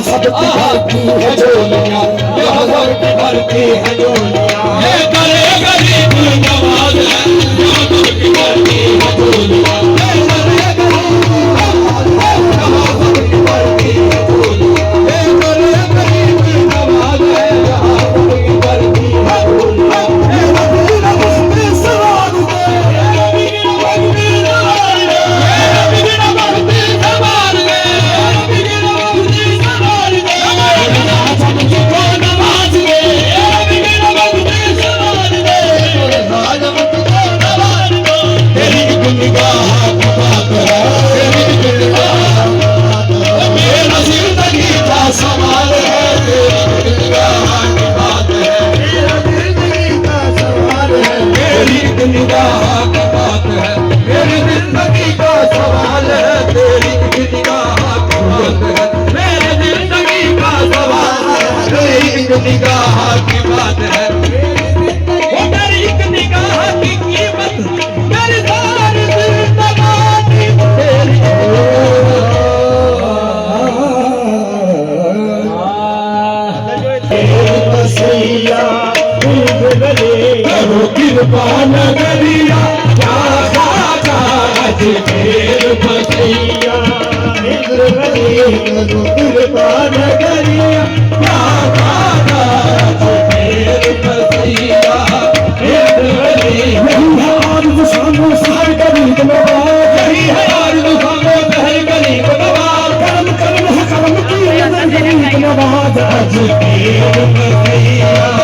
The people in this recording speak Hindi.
सबकी भरती है झोलियां, यहाँ सबकी भरती है झोलियां। ये करे गरीब नवाज है, यहाँ सबकी भरती है झोलियां। ये करे गरीब नवाज है, यहाँ सबकी भरती है झोलियां। ये करे गरीब नवाज है, यहाँ सबकी भरती है झोलियां। ये रबी रबी सवार दे, रबी रबी सवार दे, रबी रबी सवार दे, रबी रबी सवार दे। सबकी को नवाज दे, रबी रबी सवार दे, सबकी को नवाज दो। तेरी निगाह की बात है, तेरी निगाह मेरा जिंदगी का सवाल है, तेरी निगाह की बात है, मेरा जिंदगी का सवाल है, तेरी निगाह की बात है, मेरी जिंदगी का सवाल है, तेरी निगाह की बात है, मेरी जिंदगी का सवाल है, तेरी निगाह की बात है। वो तेरी एक निगाह की कीमत मेरी सारी जिंदगानी तेरी। बसैया करो कृपा नगरिया, क्या खाजा अजमेर बसैया। करो कृपा नगरिया, क्या खाजा अजमेर बसैया। यही है आरज़ू शामो सहर गरीब नवाज, यही है आरज़ू शामो सहर गरीब नवाज। करम करम है करम की गरीब नवाज, अजमेर बसैया।